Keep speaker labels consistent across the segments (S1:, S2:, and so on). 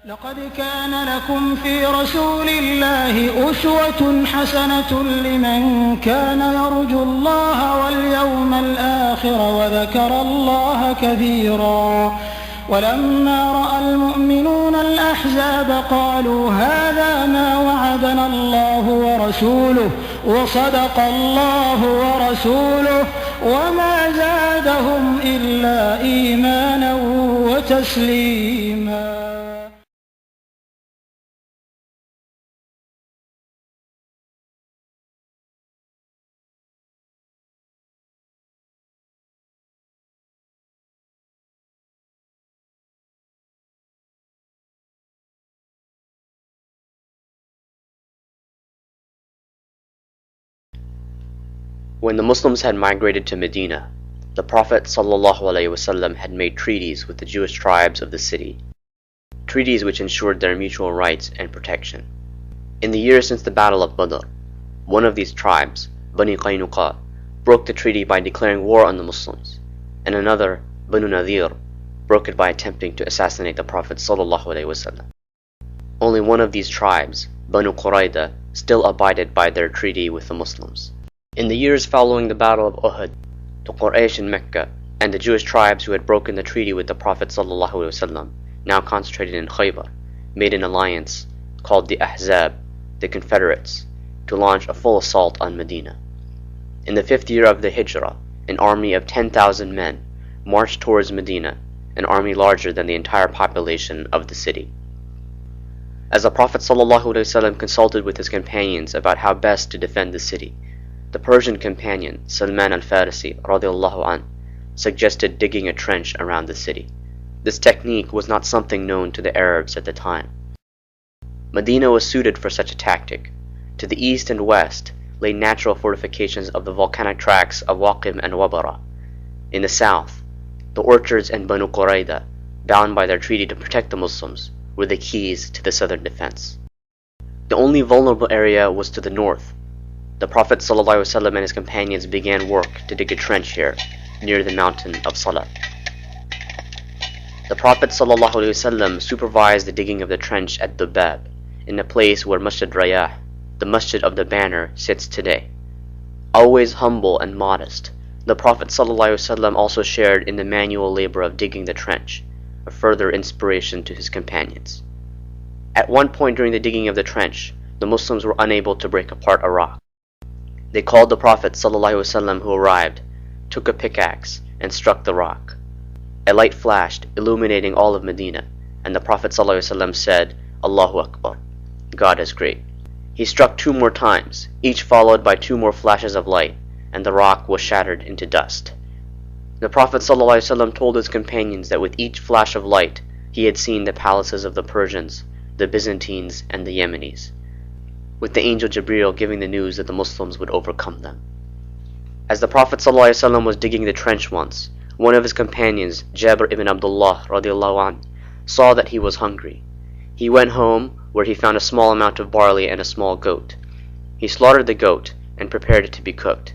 S1: لقد كان لكم في رسول الله أسوة حسنة لمن كان يرجو الله واليوم الآخر وذكر الله كثيرا. ولما رأى المؤمنون الأحزاب قالوا هذا ما وعدنا الله ورسوله وصدق الله ورسوله وما زادهم إلا إيمانا وتسليما.
S2: When the Muslims had migrated to Medina, the Prophet ﷺ had made treaties with the Jewish tribes of the city, treaties which ensured their mutual rights and protection. In the years since the Battle of Badr, one of these tribes, Bani Qaynuqa, broke the treaty by declaring war on the Muslims, and another, Banu Nadir, broke it by attempting to assassinate the Prophet ﷺ. Only one of these tribes, Banu Qurayda, still abided by their treaty with the Muslims. In the years following the Battle of Uhud, the Quraysh in Mecca and the Jewish tribes who had broken the treaty with the Prophet ﷺ, now concentrated in Khaybar, made an alliance called the Ahzab, the Confederates, to launch a full assault on Medina. In the 5th year of the Hijrah, an army of 10,000 men marched towards Medina, an army larger than the entire population of the city. As the Prophet ﷺ consulted with his companions about how best to defend the city, the Persian companion, Salman al-Farisi radiallahu anh, suggested digging a trench around the city. This technique was not something known to the Arabs at the time. Medina was suited for such a tactic. To the east and west lay natural fortifications of the volcanic tracts of Waqim and Wabara. In the south, the orchards and Banu Qurayda, bound by their treaty to protect the Muslims, were the keys to the southern defense. The only vulnerable area was to the north. The Prophet ﷺ and his companions began work to dig a trench here, near the mountain of Salah. The Prophet ﷺ supervised the digging of the trench at Dubab, in the place where Masjid Rayah, the Masjid of the Banner, sits today. Always humble and modest, the Prophet ﷺ also shared in the manual labor of digging the trench, a further inspiration to his companions. At one point during the digging of the trench, the Muslims were unable to break apart a rock. They called the Prophet ﷺ, who arrived, took a pickaxe, and struck the rock. A light flashed, illuminating all of Medina, and the Prophet ﷺ said, Allahu Akbar, God is great. He struck 2 more times, each followed by 2 more flashes of light, and the rock was shattered into dust. The Prophet ﷺ told his companions that with each flash of light, he had seen the palaces of the Persians, the Byzantines, and the Yemenis, with the angel Jibreel giving the news that the Muslims would overcome them. As the Prophet ﷺ was digging the trench once, one of his companions, Jabir ibn Abdullah radiallahu anh, saw that he was hungry. He went home, where he found a small amount of barley and a small goat. He slaughtered the goat and prepared it to be cooked.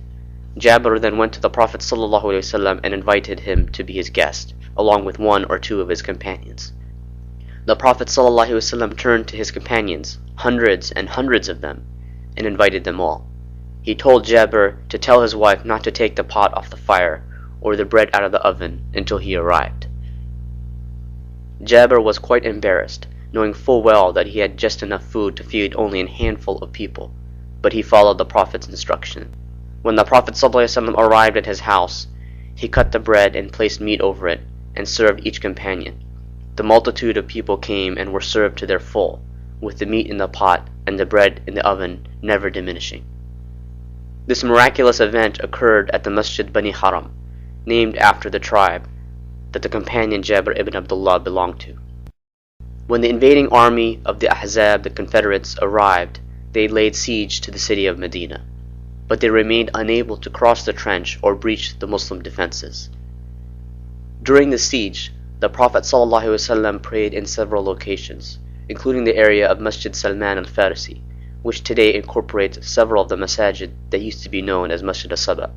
S2: Jabir then went to the Prophet ﷺ and invited him to be his guest, along with 1 or 2 of his companions. The Prophet ﷺ turned to his companions, hundreds and hundreds of them, and invited them all. He told Jabir to tell his wife not to take the pot off the fire or the bread out of the oven until he arrived. Jabir was quite embarrassed, knowing full well that he had just enough food to feed only a handful of people, but he followed the Prophet's instruction. When the Prophet ﷺ arrived at his house, he cut the bread and placed meat over it, and served each companion. The multitude of people came and were served to their full, with the meat in the pot and the bread in the oven never diminishing. This miraculous event occurred at the Masjid Bani Haram, named after the tribe that the companion Jabir ibn Abdullah belonged to. When the invading army of the Ahzab, the Confederates, arrived, they laid siege to the city of Medina, but they remained unable to cross the trench or breach the Muslim defenses. During the siege, the Prophet ﷺ prayed in several locations, including the area of Masjid Salman al-Farisi, which today incorporates several of the masajid that used to be known as Masjid al-Saba.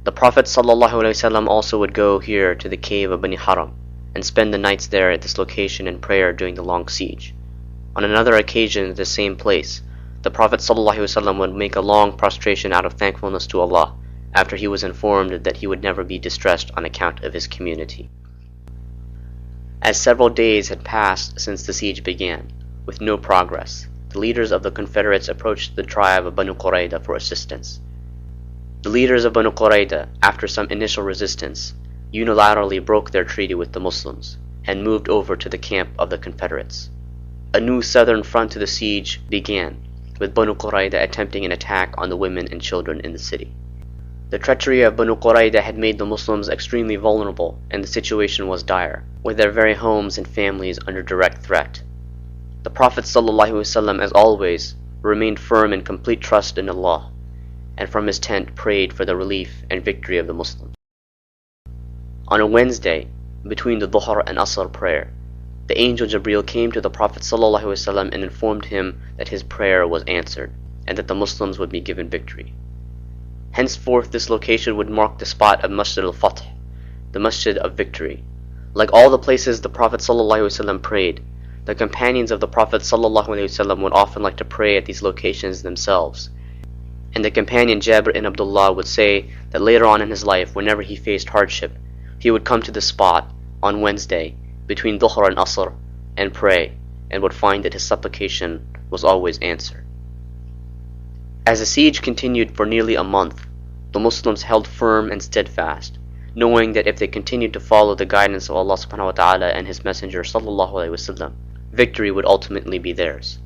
S2: The Prophet ﷺ also would go here to the cave of Bani Haram and spend the nights there at this location in prayer during the long siege. On another occasion at the same place, the Prophet ﷺ would make a long prostration out of thankfulness to Allah after he was informed that he would never be distressed on account of his community. As several days had passed since the siege began, with no progress, the leaders of the Confederates approached the tribe of Banu Qurayda for assistance. The leaders of Banu Qurayda, after some initial resistance, unilaterally broke their treaty with the Muslims and moved over to the camp of the Confederates. A new southern front to the siege began, with Banu Qurayda attempting an attack on the women and children in the city. The treachery of Banu Qurayda had made the Muslims extremely vulnerable, and the situation was dire, with their very homes and families under direct threat. The Prophet ﷺ, as always, remained firm in complete trust in Allah, and from his tent prayed for the relief and victory of the Muslims. On a Wednesday, between the Dhuhr and Asr prayer, the angel Jibreel came to the Prophet ﷺ and informed him that his prayer was answered, and that the Muslims would be given victory. Henceforth, this location would mark the spot of Masjid al-Fath, the Masjid of Victory. Like all the places the Prophet ﷺ prayed, the companions of the Prophet ﷺ would often like to pray at these locations themselves. And the companion Jabir ibn Abdullah would say that later on in his life, whenever he faced hardship, he would come to this spot on Wednesday between Dhuhr and Asr and pray, and would find that his supplication was always answered. As the siege continued for nearly a month, the Muslims held firm and steadfast, knowing that if they continued to follow the guidance of Allah subhanahu wa ta'ala and His Messenger sallallahu alaihi wasallam, victory would ultimately be theirs.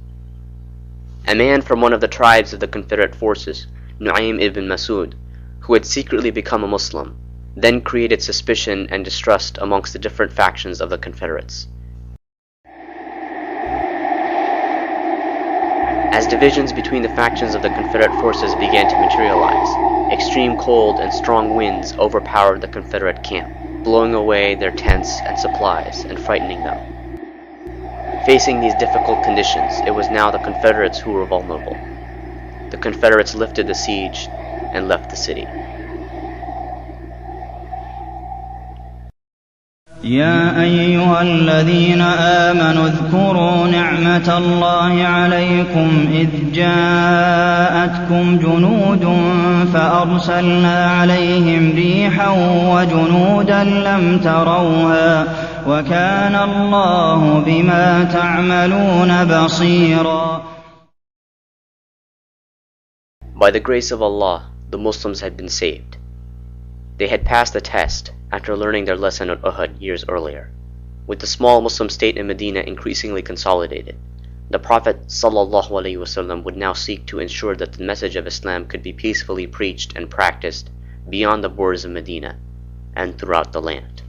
S2: A man from one of the tribes of the Confederate forces, Nu'aym ibn Masud, who had secretly become a Muslim, then created suspicion and distrust amongst the different factions of the Confederates. As divisions between the factions of the Confederate forces began to materialize, extreme cold and strong winds overpowered the Confederate camp, blowing away their tents and supplies and frightening them. Facing these difficult conditions, it was now the Confederates who were vulnerable. The Confederates lifted the siege and left the city.
S3: يا أيها الذين آمنوا اذكروا نعمة الله عليكم إذ جاءتكم جنود فأرسلنا عليهم ريحا وجنودا لم تروها وكان الله بما تعملون بصيرا.
S2: By the grace of Allah, the Muslims had been saved. They had passed the test after learning their lesson at Uhud years earlier. With the small Muslim state in Medina increasingly consolidated, the Prophet ﷺ would now seek to ensure that the message of Islam could be peacefully preached and practiced beyond the borders of Medina and throughout the land.